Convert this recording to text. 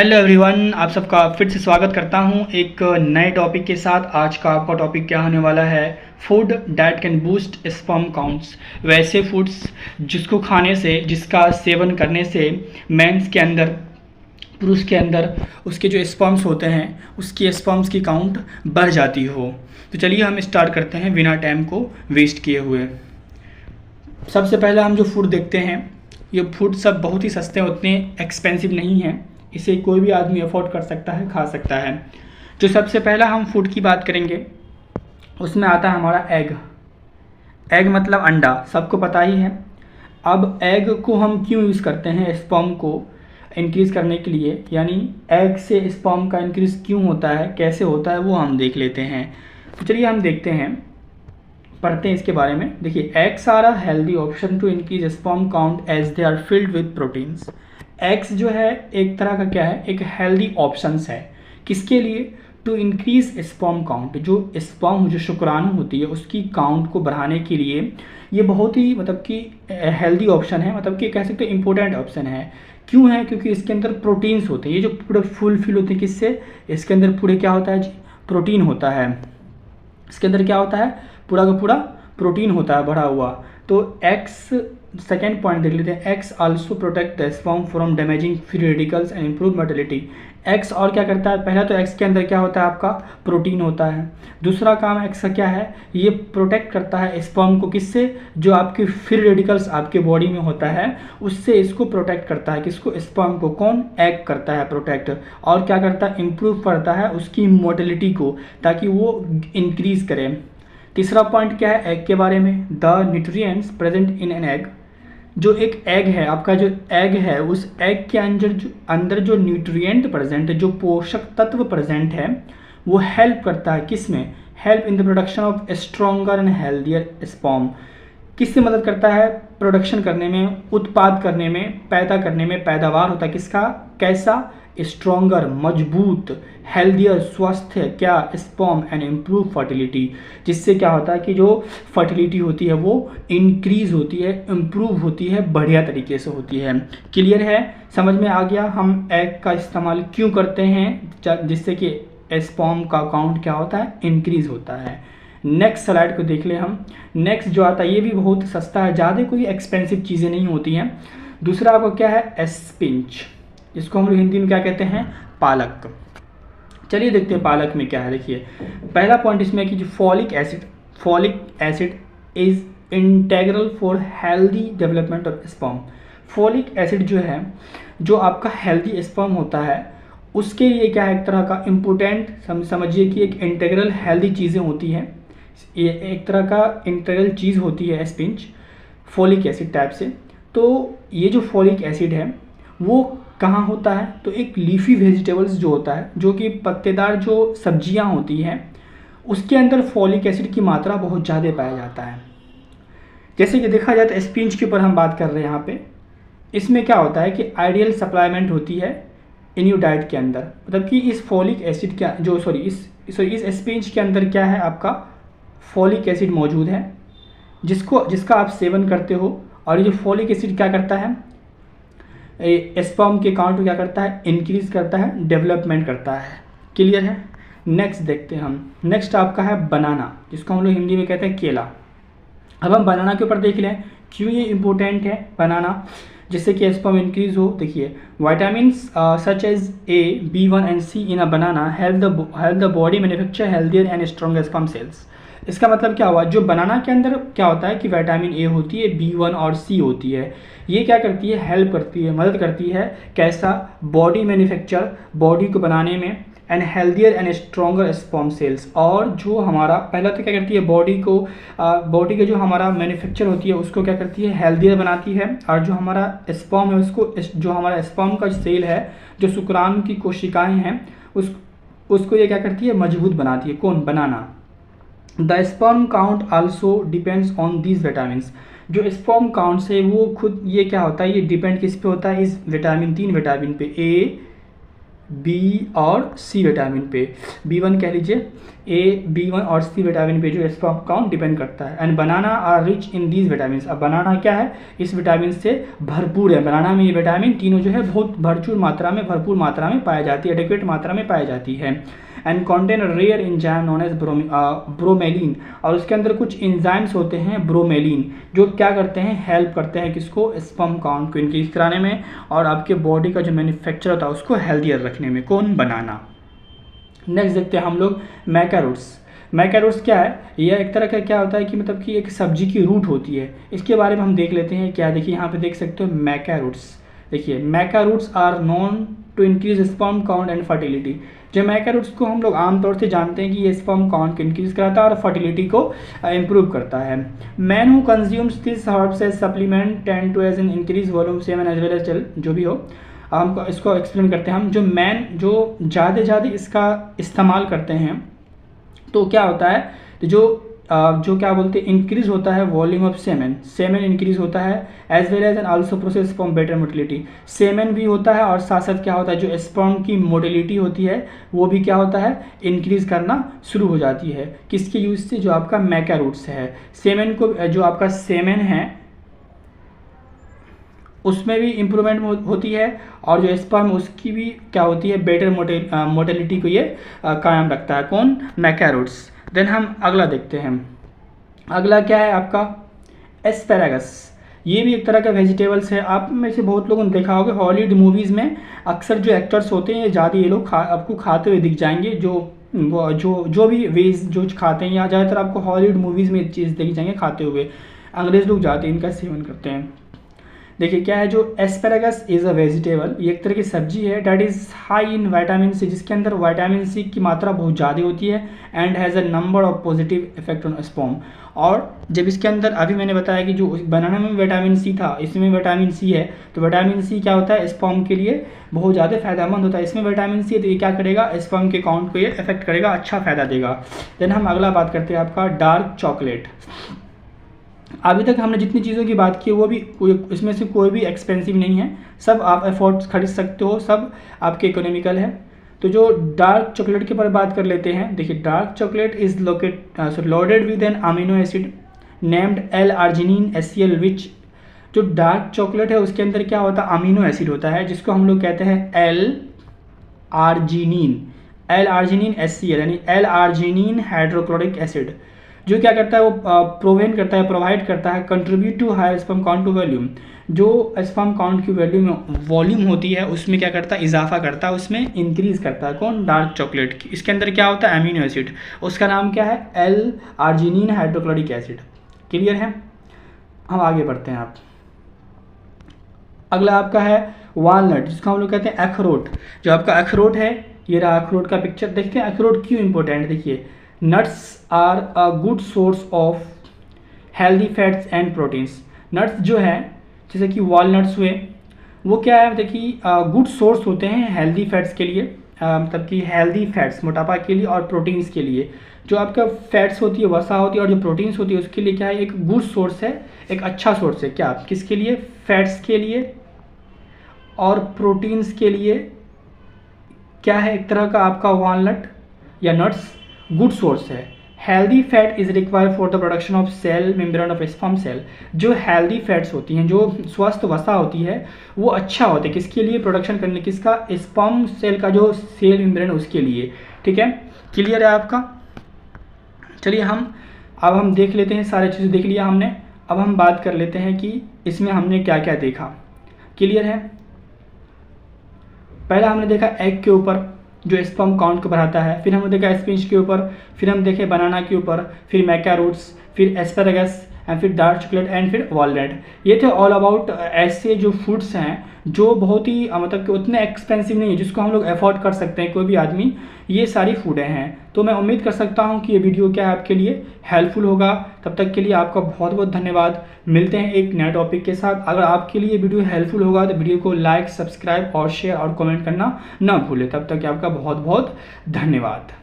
Hello everyone, आप सबका फिर से स्वागत करता हूं एक नए टॉपिक के साथ। आज का आपका टॉपिक क्या होने वाला है? Food that can boost sperm counts. वैसे फूड्स जिसको खाने से, जिसका सेवन करने से मेंस के अंदर, पुरुष के अंदर उसके जो स्पर्म्स होते हैं उसकी स्पर्म्स की काउंट बढ़ जाती हो। तो चलिए हम स्टार्ट करते हैं बिना टाइम को वेस्ट किए हुए। सबसे पहले हम जो फूड देखते हैं, ये फूड सब बहुत ही सस्ते, उतने एक्सपेंसिव नहीं हैं, इसे कोई भी आदमी अफोर्ड कर सकता है, खा सकता है। जो सबसे पहला हम फूड की बात करेंगे उसमें आता है हमारा एग। एग मतलब अंडा, सबको पता ही है। अब एग को हम क्यों यूज़ करते हैं स्पर्म को इंक्रीज़ करने के लिए, यानी एग से स्पर्म का इंक्रीज़ क्यों होता है, कैसे होता है, वो हम देख लेते हैं। तो चलिए हम देखते हैं, पढ़ते हैं इसके बारे में। देखिए, eggs are a healthy option to increase sperm count as they are filled with proteins. Eggs जो है एक तरह का क्या है, एक हेल्दी ऑप्शंस है। किसके लिए? To increase sperm count. जो स्पर्म, जो शुक्राणु होती है, उसकी काउंट को बढ़ाने के लिए ये बहुत ही मतलब कि हेल्दी ऑप्शन है, मतलब कि कह सकते हैं इंपॉर्टेंट ऑप्शन है। क्यों है? क्योंकि इसके अंदर प्रोटीन्स होते हैं। ये जो पूरे फुलफिल होते हैं किससे? इसके अंदर पूरे क्या होता है जी? प्रोटीन होता है। इसके अंदर क्या होता है? पूरा का पूरा प्रोटीन होता है भरा हुआ। तो एक्स, सेकेंड पॉइंट देख लेते हैं। X also protect the sperm from damaging free radicals and improve motility. X और क्या करता है? पहला तो एक्स के अंदर क्या होता है? आपका प्रोटीन होता है। दूसरा काम एक्स का क्या है? ये प्रोटेक्ट करता है स्पर्म को। किससे? जो आपके फ्री रेडिकल्स आपके बॉडी में होता है उससे इसको प्रोटेक्ट करता है। किसको? स्पर्म को। कौन? एग करता है प्रोटेक्ट। और क्या करता है? इम्प्रूव करता है उसकी मोटिलिटी को, ताकि वो इंक्रीज करे। तीसरा पॉइंट क्या है एग के बारे में? The nutrients present in an egg. जो एक एग है, आपका जो एग है, उस एग के अंदर जो न्यूट्रिएंट प्रेजेंट है, जो पोषक तत्व प्रेजेंट है, वो हेल्प करता है। किस में? Help in the production of stronger and healthier sperm. किससे मदद करता है? प्रोडक्शन करने में, उत्पाद करने में, पैदा करने में, पैदावार होता है किसका? कैसा? स्ट्रॉन्गर, मजबूत, हेल्दियर, स्वस्थ क्या? Sperm and improve fertility. जिससे क्या होता है कि जो फर्टिलिटी होती है वो इंक्रीज होती है, इम्प्रूव होती है, बढ़िया तरीके से होती है। क्लियर है? समझ में आ गया हम एग का इस्तेमाल क्यों करते हैं, जिससे कि स्पर्म का काउंट क्या होता है? इंक्रीज होता है। नेक्स्ट स्लाइड को देख ले हम। नेक्स्ट जो आता है ये भी बहुत सस्ता है, ज़्यादा कोई एक्सपेंसिव चीज़ें नहीं होती हैं। दूसरा आपको क्या है? स्पिंच, इसको हम लोग हिंदी में क्या कहते हैं? पालक। चलिए देखते हैं पालक में क्या है। देखिए, पहला पॉइंट इसमें कि जो folic acid is integral for healthy development of sperm. Folic acid जो है, जो आपका हेल्दी स्पर्म होता है, उसके लिए क्या है? एक तरह का इम्पोर्टेंट, समझिए कि एक इंटेग्रल हेल्दी चीज़ें होती हैं। ये एक तरह का इंटेग्रल चीज़ होती है स्पिंच, फॉलिक एसिड टाइप से। तो ये जो फॉलिक एसिड है वो कहाँ होता है? तो एक लीफी वेजिटेबल्स जो होता है, जो कि पत्तेदार जो सब्जियां होती हैं, उसके अंदर फॉलिक एसिड की मात्रा बहुत ज़्यादा पाया जाता है। जैसे कि देखा जाए तो स्पिंच के ऊपर हम बात कर रहे हैं यहाँ पे। इसमें क्या होता है कि आइडियल सप्लाईमेंट होती है इन योर डाइट के अंदर, मतलब कि इस फॉलिक एसिड का जो इस स्पिंच के अंदर क्या है? आपका फॉलिक एसिड मौजूद है, जिसका आप सेवन करते हो। और ये फॉलिक एसिड क्या करता है? स्पर्म के काउंट को क्या करता है? इंक्रीज करता है, डेवलपमेंट करता है। क्लियर है? नेक्स्ट देखते हैं हम। नेक्स्ट आपका है बनाना, जिसको हम लोग हिंदी में कहते हैं केला। अब हम बनाना के ऊपर देख लें क्यों ये इंपॉर्टेंट है बनाना, जिससे कि स्पर्म इंक्रीज हो। देखिए, vitamins such as A, B1 and C in a banana help the body manufacture healthier and stronger sperm cells. इसका मतलब क्या हुआ? जो बनाना के अंदर क्या होता है कि विटामिन ए होती है, B1 और C होती है। ये क्या करती है? हेल्प करती है, मदद करती है। कैसा? बॉडी मैन्युफैक्चर, बॉडी को बनाने में, and healthier and stronger sperm sales. और जो हमारा पहला तो क्या करती है? बॉडी के जो हमारा मैन्युफैक्चर होती है उसको क्या करती है? हेल्दियर बनाती है। और जो हमारा स्पर्म है उसको, जो हमारा स्पर्म का सेल है, जो शुक्राणु की कोशिकाएँ हैं, उसको ये क्या करती है? मजबूत बनाती है। कौन? Banana. The sperm count also depends on these vitamins. जो स्पर्म काउंट है वो खुद ये क्या होता है? ये डिपेंड किस पे होता है? इस तीन विटामिन पे, A, B और C विटामिन पे। B1 कह लीजिए, B1 और C विटामिन पे जो स्पर्म काउंट डिपेंड करता है। And banana are rich in these vitamin. अब बनाना क्या है, इस विटामिन से भरपूर है। बनाना में ये विटामिन तीनों जो है बहुत भरपूर मात्रा में पाई जाती है, एडिक्वेट मात्रा में पाई जाती है। And contain rare enzyme known as bromelain. और उसके अंदर कुछ इंजाइम्स होते हैं ब्रोमेलिन, जो क्या करते हैं, हेल्प करते हैं किसको, स्पर्म काउंट को इंक्रीज कराने में और आपके बॉडी का जो मैन्युफैक्चर होता है उसको हेल्दियर रखने में। कौन, बनाना। नेक्स्ट देखते हैं हम लोग मैकारूट्स। मैकारूट्स क्या है, यह एक तरह का क्या होता है कि मतलब कि एक सब्जी की रूट होती है। इसके बारे में हम देख लेते हैं क्या। देखिए यहाँ पे देख सकते हो मैकारूट्स। देखिए maca roots are known to increase sperm count and fertility. जो मैकारूट्स को हम लोग आमतौर से जानते हैं कि ये स्पर्म काउंट को इंक्रीज कराता है और फर्टिलिटी को इम्प्रूव करता है। Man who consumes this herbs as supplement tend to as an increase volume semen as well as चल, जो भी हो हमको इसको एक्सप्लेन करते हैं हम। जो मैन जो ज़्यादा इसका इस्तेमाल करते हैं तो क्या होता है, जो क्या बोलते हैं, इंक्रीज होता है वॉल्यूम ऑफ सेमेन इंक्रीज होता है, as well as an also process from better motility. Semen भी होता है और साथ साथ क्या होता है, जो स्पर्म की मोटिलिटी होती है वो भी क्या होता है, इंक्रीज करना शुरू हो जाती है। किसके यूज से, जो आपका मैकारूट्स है। सेमेन को, जो आपका सेमेन है उसमें भी इम्प्रूवमेंट होती है और जो स्पर्म उसकी भी क्या होती है, बेटर मोटिलिटी को ये कायम रखता है। कौन, मैकारूट्स। देन हम अगला देखते हैं। अगला क्या है आपका, एस्पैरागस। ये भी एक तरह का वेजिटेबल्स है। आप में से बहुत लोगों ने देखा होगा हॉलीवुड मूवीज़ में अक्सर जो एक्टर्स होते हैं ज़्यादा ये लोग आपको खाते हुए दिख जाएंगे। जो भी वेज जो खाते हैं, या ज़्यादातर आपको हॉलीवुड मूवीज़ में चीज़ दिख जाएंगे खाते हुए। अंग्रेज लोग जाते हैं इनका सेवन करते हैं। देखिए क्या है, जो एस्पैरागस इज़ अ वेजिटेबल, ये एक तरह की सब्जी है that is high in vitamin C, जिसके अंदर विटामिन सी की मात्रा बहुत ज़्यादा होती है। And has a number of positive effect on sperm. और जब इसके अंदर, अभी मैंने बताया कि जो बनाना में विटामिन सी था, इसमें विटामिन सी है, तो विटामिन सी क्या होता है, स्पर्म के लिए बहुत ज़्यादा फायदेमंद होता है। इसमें विटामिन सी है तो ये क्या करेगा, स्पर्म के काउंट को ये इफेक्ट करेगा, अच्छा फ़ायदा देगा। देन हम अगला बात करते हैं आपका डार्क चॉकलेट। अभी तक हमने जितनी चीज़ों की बात की वो भी इसमें से कोई भी एक्सपेंसिव नहीं है, सब आप अफोर्ड खरीद सकते हो, सब आपके इकोनॉमिकल है। तो जो डार्क चॉकलेट के ऊपर बात कर लेते हैं। देखिए dark chocolate is loaded with an amino acid named L arginine HCl, which जो डार्क चॉकलेट है उसके अंदर क्या होता है, अमीनो एसिड होता है, जिसको हम लोग कहते हैं एल आर्जिनिन HCl, यानी एल आर्जिनिन हाइड्रोक्लोरिक एसिड, जो क्या करता है, वो प्रोवाइड करता है contribute to higher sperm count to volume. जो स्पर्म काउंट की वॉल्यूम होती है उसमें क्या करता है, इजाफा करता है, उसमें इंक्रीज करता है। कौन, डार्क चॉकलेट की। इसके अंदर क्या होता है, अमीनो एसिड, उसका नाम क्या है, L arginine hydrochloric acid. Clear है, हम आगे बढ़ते हैं। आप अगला आपका है वालनट, जिसको हम लोग कहते हैं अखरोट। जो आपका अखरोट है, ये रहा अखरोट का पिक्चर। देखते हैं अखरोट क्यों इंपॉर्टेंट। देखिए nuts are a good source of healthy fats and proteins. Nuts जो है जैसे कि वॉलनट्स हुए, वो क्या है, देखिए गुड सोर्स होते हैं हेल्दी फैट्स के लिए, मतलब कि हेल्दी फैट्स मोटापा के लिए और प्रोटीन्स के लिए। जो आपका फैट्स होती है, वसा होती है, और जो प्रोटीन्स होती है उसके लिए क्या है, एक गुड सोर्स है, एक अच्छा सोर्स है। क्या, किसके लिए, फैट्स के लिए और प्रोटीन्स के लिए क्या है, एक तरह का आपका वॉलनट या नट्स गुड सोर्स है। Healthy fat is required for the production of cell membrane of sperm cell. जो हेल्दी फैट्स होती हैं, जो स्वस्थ वसा होती है, वो अच्छा होता है किसके लिए, प्रोडक्शन करने, किसका, स्पर्म सेल का जो सेल मेम्ब्रेन उसके लिए। ठीक है, क्लियर है आपका। चलिए अब हम देख लेते हैं, सारी चीज़ें देख लिया हमने। अब हम बात कर लेते हैं कि इसमें हमने क्या क्या देखा। क्लियर है, पहला हमने देखा एग के ऊपर जो स्पर्म काउंट को बढ़ाता है, फिर हमने देखा स्पिंच के ऊपर, फिर हम देखे बनाना के ऊपर, फिर मैकारूट्स, फिर एस्पैरागस एंड फिर डार्क चॉकलेट एंड फिर वॉलनट। ये थे ऑल अबाउट ऐसे जो फूड्स हैं जो बहुत ही मतलब कि उतने एक्सपेंसिव नहीं है, जिसको हम लोग अफोर्ड कर सकते हैं कोई भी आदमी। ये सारी फूडें हैं, तो मैं उम्मीद कर सकता हूँ कि ये वीडियो क्या है आपके लिए हेल्पफुल होगा। तब तक के लिए आपका बहुत बहुत धन्यवाद। मिलते हैं एक नए टॉपिक के साथ। अगर आपके लिए वीडियो हेल्पफुल होगा तो वीडियो को लाइक, सब्सक्राइब और शेयर और कमेंट करना ना भूलें। तब तक आपका बहुत बहुत धन्यवाद।